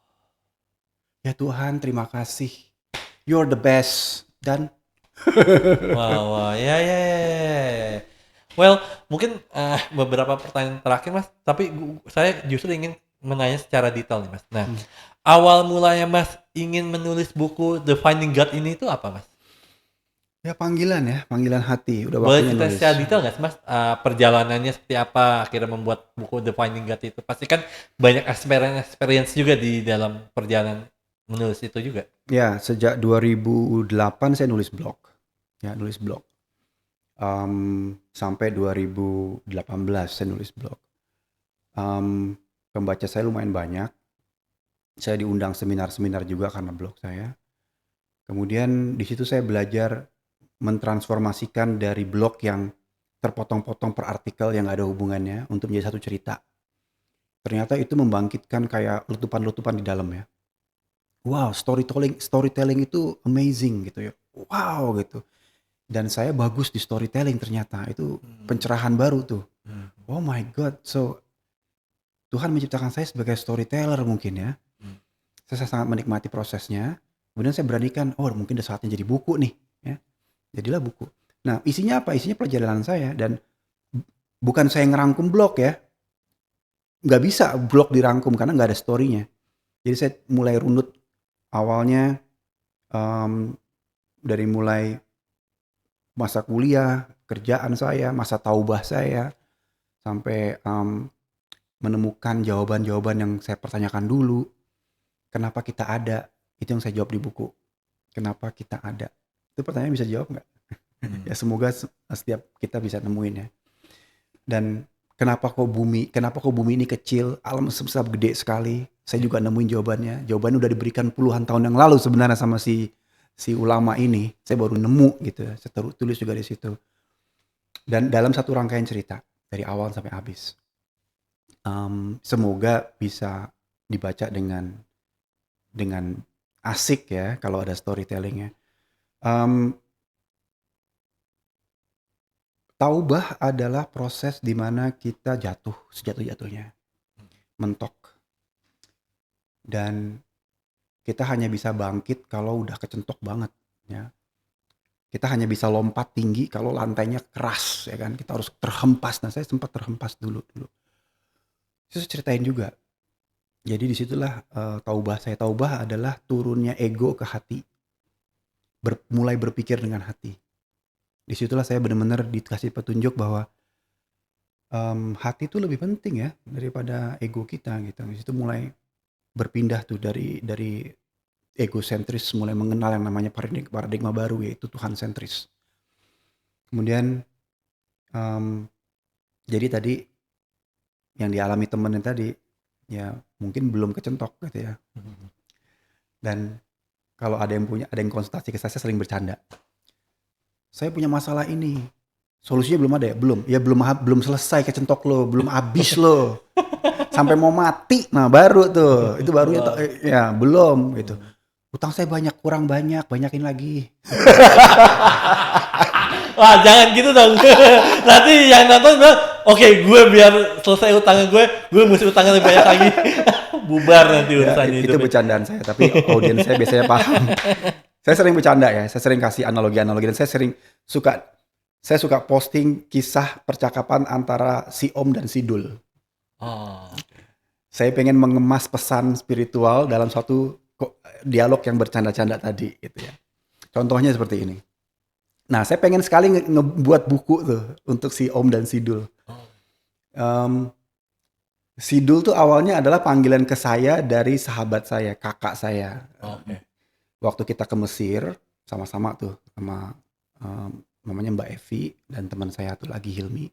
Ya Tuhan, terima kasih. You're the best. Dan Wah, wah, ya, ya, ya, ya, ya. Well, mungkin beberapa pertanyaan terakhir Mas, tapi saya justru ingin menanya secara detail nih Mas. Nah, hmm, awal mulanya Mas ingin menulis buku The Finding God ini itu apa Mas? ya panggilan hati. Udah Boleh waktunya cerita nulis. secara detail nggak sih Mas, perjalanannya seperti apa akhirnya membuat buku The Finding God itu? Pasti kan banyak experience juga di dalam perjalanan menulis itu juga? Ya, sejak 2008 saya nulis blog. Ya, nulis blog. Sampai 2018 saya nulis blog. Pembaca saya lumayan banyak. Saya diundang seminar-seminar juga karena blog saya. Kemudian di situ saya belajar mentransformasikan dari blog yang terpotong-potong per artikel yang gak ada hubungannya untuk menjadi satu cerita. Ternyata itu membangkitkan kayak letupan-letupan di dalam ya. Wow, storytelling itu amazing gitu ya. Wow gitu. Dan saya bagus di storytelling ternyata. Itu pencerahan baru tuh. Hmm. Oh my God. So Tuhan menciptakan saya sebagai storyteller mungkin ya. Hmm. Saya sangat menikmati prosesnya. Kemudian saya beranikan, oh mungkin udah saatnya jadi buku nih. Ya. Jadilah buku. Nah isinya apa? Isinya perjalanan saya. Dan bukan saya ngerangkum blog ya. Nggak bisa blog dirangkum karena nggak ada story-nya. Jadi saya mulai runut awalnya dari mulai masa kuliah, kerjaan saya, masa taubah saya, sampai menemukan jawaban-jawaban yang saya pertanyakan dulu. Kenapa kita ada? Itu yang saya jawab di buku. Kenapa kita ada? Itu pertanyaan bisa jawab nggak? Ya semoga setiap kita bisa nemuin ya. Dan kenapa kok bumi ini kecil, alam semesta gede sekali? Saya juga nemuin jawabannya. Jawabannya udah diberikan puluhan tahun yang lalu sebenarnya sama si ulama ini. Saya baru nemu gitu. Saya tulis juga di situ. Dan dalam satu rangkaian cerita dari awal sampai habis. Semoga bisa dibaca dengan asik ya kalau ada storytellingnya. Taubah adalah proses di mana kita jatuh sejatuh-jatuhnya, mentok. Dan kita hanya bisa bangkit kalau udah kecentok banget ya. Kita hanya bisa lompat tinggi kalau lantainya keras ya kan. Kita harus terhempas. Nah, saya sempat terhempas dulu. Saya ceritain juga. Jadi disitulah taubah saya. Taubah adalah turunnya ego ke hati. Mulai berpikir dengan hati. Disitulah saya benar-benar dikasih petunjuk bahwa hati itu lebih penting ya daripada ego kita gitu. Di situ mulai berpindah tuh dari egosentris, mulai mengenal yang namanya paradigma baru, yaitu Tuhan sentris. Kemudian jadi tadi yang dialami temennya tadi ya mungkin belum kecentok gitu ya. Dan kalau ada yang konsultasi ke saya sering bercanda. Saya punya masalah ini. Solusinya belum ada ya? Belum. Ya belum selesai kecentok lo, belum habis lo. Sampai mau mati. Nah, baru tuh. Itu baru ya belum gitu. Utang saya kurang banyakin lagi. Wah, jangan gitu dong. Nanti yang nonton bilang, oke, gue biar selesai utangnya gue mesti utangnya lebih banyak lagi. Bubar nanti urusannya Itu bercandaan saya, tapi audiens saya biasanya paham. Saya sering bercanda ya, saya sering kasih analogi-analogi, dan saya suka posting kisah percakapan antara si Om dan si Dul. Oh. Saya pengen mengemas pesan spiritual dalam suatu dialog yang bercanda-canda tadi gitu ya. Contohnya seperti ini. Nah, saya pengen sekali ngebuat buku tuh untuk si Om dan si Dul. Si Dul tuh awalnya adalah panggilan ke saya dari sahabat saya, kakak saya. Okay. Waktu kita ke Mesir sama-sama tuh sama namanya Mbak Evi dan teman saya tuh lagi Hilmi.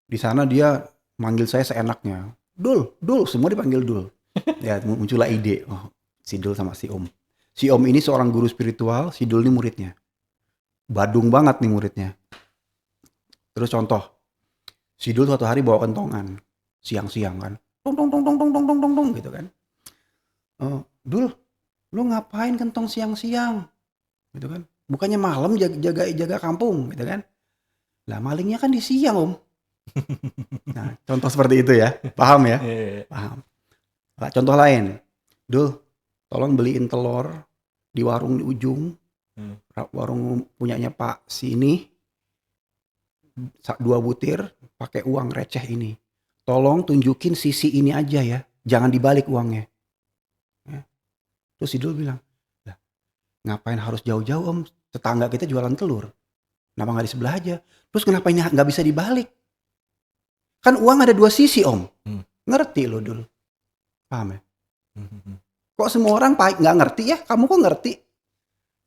Di sana dia manggil saya seenaknya. Dul, semua dipanggil Dul. Ya muncullah ide, oh, si Dul sama si Om. Si Om ini seorang guru spiritual, si Dul ini muridnya. Badung banget nih muridnya. Terus contoh, si Dul suatu hari bawa kentongan, siang-siang kan, tong gitu kan. "Dul, lu ngapain kentong siang-siang?" Gitu kan. "Bukannya malam jaga kampung," gitu kan. "Lah malingnya kan di siang, Om." Nah, contoh seperti itu ya, paham ya? Iya, iya, iya. Paham. Lah, contoh lain, "Dul, tolong beliin telur di warung di ujung, Hmm. warung punyanya Pak si ini, 2 butir pakai uang receh ini. Tolong tunjukin sisi ini aja ya, jangan dibalik uangnya." Ya. Terus si Dul bilang, "Lah, ngapain harus jauh-jauh, Om? Tetangga kita jualan telur. Kenapa nggak di sebelah aja? Terus kenapa ini nggak bisa dibalik? Kan uang ada 2 sisi, Om." Hmm. Ngerti lo, Dul. Paham ya? Hmm. Kok semua orang nggak ngerti ya? Kamu kok ngerti?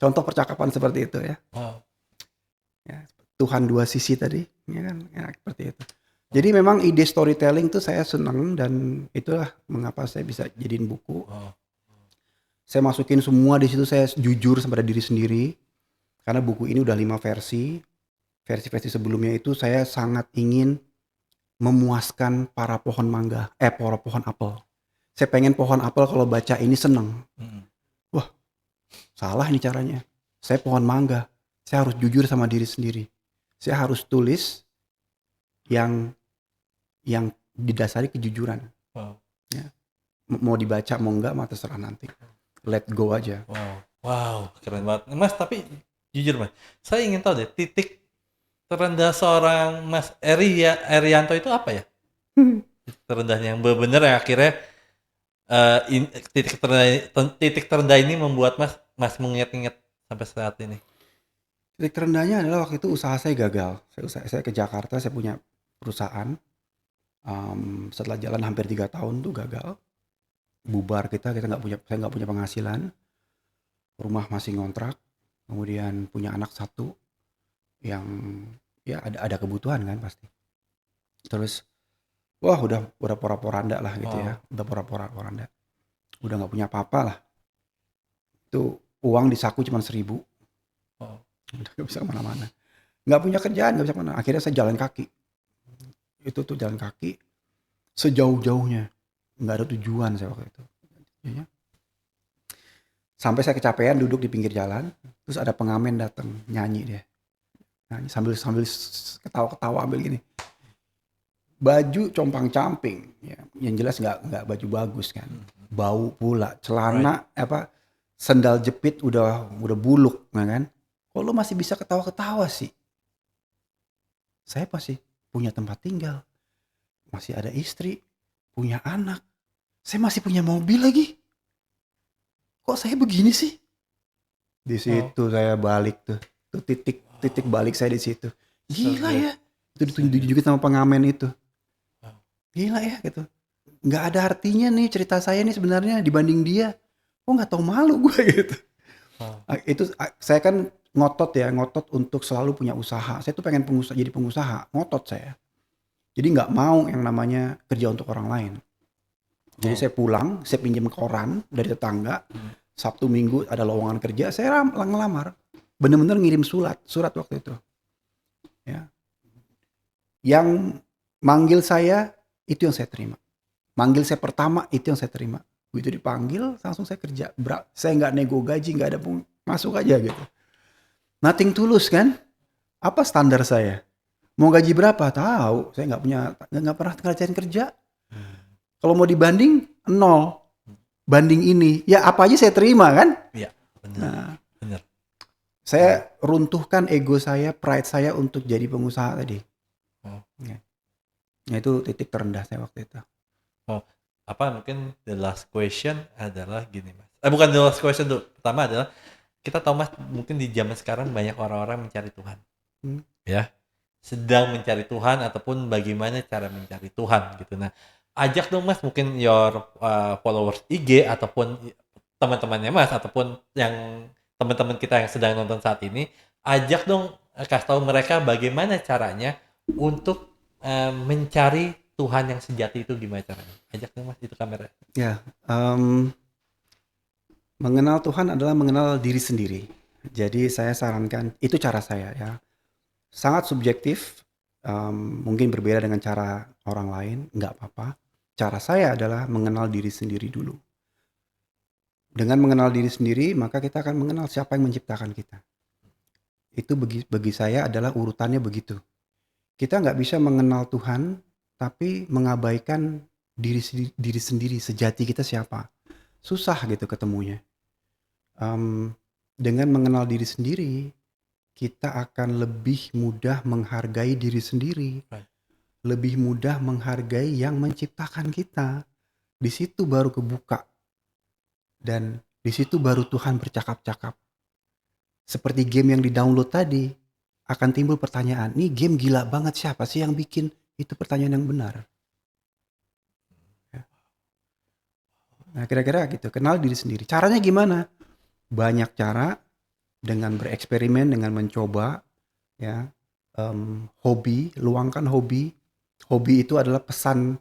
Contoh percakapan seperti itu ya. Wow. Ya, Tuhan 2 sisi tadi, ya kan? Ya, seperti itu. Jadi memang ide storytelling tuh saya senang dan itulah mengapa saya bisa jadiin buku. Wow. Saya masukin semua di situ, saya jujur sama diri sendiri. Karena buku ini udah 5 versi. Versi-versi sebelumnya itu saya sangat ingin memuaskan para pohon mangga, para pohon apel. Saya pengen pohon apel kalau baca ini seneng. Hmm. Wah, salah ini caranya. Saya pohon mangga. Saya harus jujur sama diri sendiri. Saya harus tulis yang didasari kejujuran. Wow. Ya. Mau dibaca mau enggak mah terserah nanti. Let go aja. Wow. Wow, keren banget. Mas, tapi jujur Mas, saya ingin tahu deh titik terendah seorang Mas Erianto itu apa ya? Titik terendahnya yang benar-benar yang akhirnya titik terendah ini membuat Mas mengingat-ingat sampai saat ini. Titik terendahnya adalah waktu itu usaha saya gagal. Saya ke Jakarta, saya punya perusahaan. Setelah jalan hampir 3 tahun tuh gagal. Bubar saya nggak punya penghasilan. Rumah masih ngontrak. Kemudian punya anak 1 yang ya ada kebutuhan kan pasti. Terus wah udah pora-poranda lah gitu ya. Udah pora-poranda. Udah nggak punya apa-apa lah. Itu uang di saku cuma 1.000. Wow. Udah nggak bisa kemana-mana. Nggak punya kerjaan, nggak bisa kemana. Akhirnya saya jalan kaki. Itu tuh jalan kaki sejauh-jauhnya. Nggak ada tujuan saya waktu itu. Ya. Sampai saya kecapean duduk di pinggir jalan. Terus ada pengamen datang nyanyi dia. Nyanyi sambil ketawa-ketawa ambil gini. Baju compang-camping. Ya, yang jelas nggak baju bagus kan. Bau pula. Celana sendal jepit udah buluk ya kan. Kok lu masih bisa ketawa-ketawa sih? Saya pasti punya tempat tinggal. Masih ada istri, punya anak. Saya masih punya mobil lagi. Kok saya begini sih? Di situ saya balik tuh. Tuh titik balik saya di situ. Gila ya. Itu ditunjukin sama pengamen itu. Gila ya gitu. Nggak ada artinya nih cerita saya nih sebenarnya dibanding dia. Kok nggak tahu malu gue gitu. Itu saya kan ngotot untuk selalu punya usaha. Saya tuh pengen jadi pengusaha, ngotot saya. Jadi nggak mau yang namanya kerja untuk orang lain. Jadi saya pulang, saya pinjam koran dari tetangga. Sabtu Minggu ada lowongan kerja, saya ngelamar. Bener-bener ngirim surat waktu itu. Ya. Yang manggil saya itu yang saya terima. Manggil saya pertama itu yang saya terima. Begitu dipanggil langsung saya kerja. Saya nggak nego gaji, nggak ada pun masuk aja gitu. Nothing tulus kan? Apa standar saya? Mau gaji berapa? Tahu. Saya nggak pernah ngerasain kerja. Kalau mau dibanding 0. Banding ini, ya apa aja saya terima kan? Iya, benar. Nah, benar. Saya runtuhkan ego saya, pride saya untuk jadi pengusaha tadi. Ya. Nah, itu titik terendah saya waktu itu. Mungkin the last question adalah gini Mas. Bukan the last question tuh. Pertama adalah kita tahu Mas mungkin di zaman sekarang banyak orang-orang mencari Tuhan. Ya. Sedang mencari Tuhan ataupun bagaimana cara mencari Tuhan gitu. Nah, ajak dong Mas mungkin your followers IG ataupun teman-temannya Mas ataupun yang teman-teman kita yang sedang nonton saat ini, ajak dong kasih tahu mereka bagaimana caranya untuk mencari Tuhan yang sejati itu gimana caranya? Ajak dong Mas itu kamera. Ya, mengenal Tuhan adalah mengenal diri sendiri. Jadi saya sarankan itu cara saya ya. Sangat subjektif, mungkin berbeda dengan cara orang lain, nggak apa-apa. Cara saya adalah mengenal diri sendiri dulu. Dengan mengenal diri sendiri, maka kita akan mengenal siapa yang menciptakan kita. Itu bagi saya adalah urutannya begitu. Kita nggak bisa mengenal Tuhan, tapi mengabaikan diri sendiri, sejati kita siapa. Susah gitu ketemunya. Dengan mengenal diri sendiri, kita akan lebih mudah menghargai diri sendiri. Right. Lebih mudah menghargai yang menciptakan kita. Di situ baru kebuka. Dan di situ baru Tuhan bercakap-cakap. Seperti game yang di-download tadi, akan timbul pertanyaan, nih game gila banget, siapa sih yang bikin? Itu pertanyaan yang benar. Ya. Nah, kira-kira gitu, kenal diri sendiri. Caranya gimana? Banyak cara, dengan bereksperimen, dengan mencoba, ya. Hobi, luangkan hobi. Hobi itu adalah pesan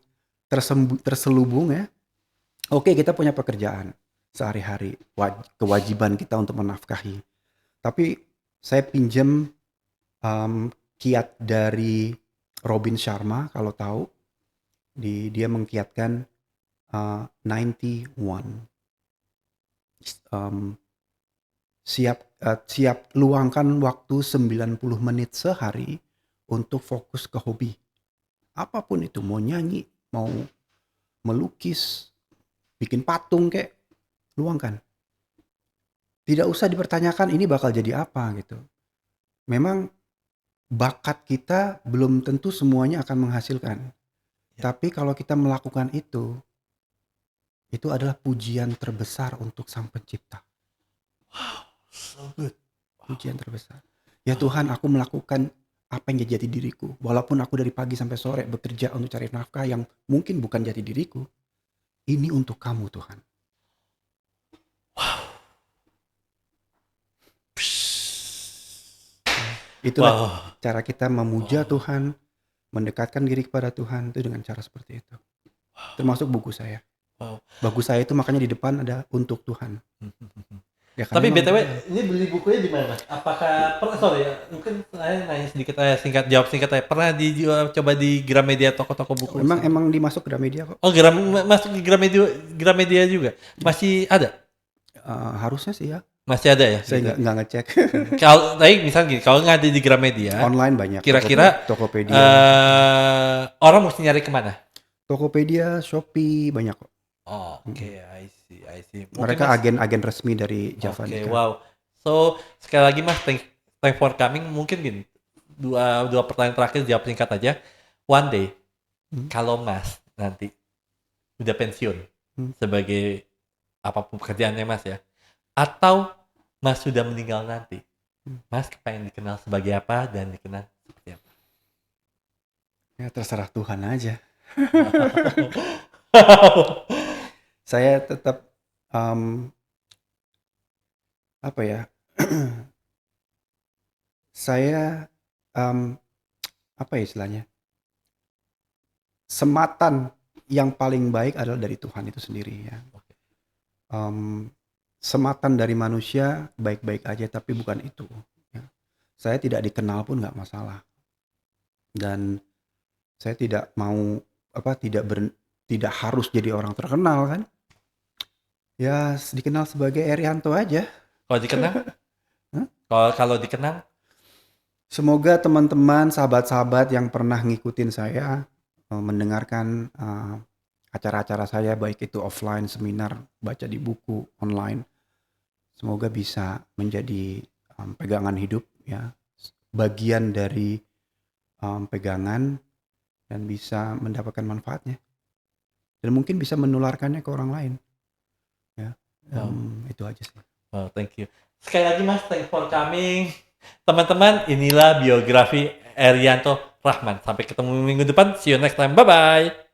terselubung, ya. Oke, kita punya pekerjaan sehari-hari, kewajiban kita untuk menafkahi. Tapi saya pinjam kiat dari Robin Sharma, kalau tahu. Dia mengkiatkan 91. Siap luangkan waktu 90 menit sehari untuk fokus ke hobi. Apapun itu, mau nyanyi, mau melukis, bikin patung kayak, luangkan. Tidak usah dipertanyakan ini bakal jadi apa gitu. Memang bakat kita belum tentu semuanya akan menghasilkan. Tapi kalau kita melakukan itu adalah pujian terbesar untuk Sang Pencipta. Wow, so good. Pujian terbesar. Ya Tuhan, aku melakukan apa yang jadi jati diriku. Walaupun aku dari pagi sampai sore bekerja untuk cari nafkah yang mungkin bukan jati diriku. Ini untuk kamu Tuhan. Wow. Itulah cara kita memuja Tuhan, mendekatkan diri kepada Tuhan itu dengan cara seperti itu. Termasuk buku saya. Bagus saya itu makanya di depan ada untuk Tuhan. Ya, tapi BTW ini beli bukunya di mana? Apakah mungkin saya nanya sedikit jawab singkat aja. Pernah coba di Gramedia, toko-toko buku? Emang dimasuk Gramedia kok. Oh, masuk di Gramedia juga. Masih ada? Harusnya sih ya. Masih ada ya? Saya nggak ngecek. Kalau misalnya gini, kalau nggak ada di Gramedia, online banyak. Kira-kira Tokopedia. Orang mesti nyari kemana? Tokopedia, Shopee banyak kok. Oh, oke, I see. Mereka agen resmi dari Javanica. Oke, wow. So, sekali lagi Mas, thank for coming. Mungkin gini, dua pertanyaan terakhir jawab singkat aja. One day, kalau Mas nanti udah pensiun sebagai apapun pekerjaannya Mas ya, atau Mas sudah meninggal nanti, Mas pengen dikenal sebagai apa dan dikenal seperti apa? Ya terserah Tuhan aja. Saya tetap apa ya? Saya apa ya istilahnya? Sematan yang paling baik adalah dari Tuhan itu sendiri ya. Sematan dari manusia baik-baik aja tapi bukan itu. Ya. Saya tidak dikenal pun nggak masalah. Dan saya tidak mau tidak harus jadi orang terkenal kan. Ya dikenal sebagai Erianto aja. Kalau dikenal? Kalau dikenal? Semoga teman-teman, sahabat-sahabat yang pernah ngikutin saya, mendengarkan acara-acara saya, baik itu offline, seminar, baca di buku, online. Semoga bisa menjadi pegangan hidup, ya, bagian dari pegangan dan bisa mendapatkan manfaatnya. Dan mungkin bisa menularkannya ke orang lain. Ya, itu aja sih. Oh, thank you. Sekali lagi Mas, thanks for coming. Teman-teman, inilah biografi Erianto Rahman. Sampai ketemu minggu depan. See you next time. Bye-bye.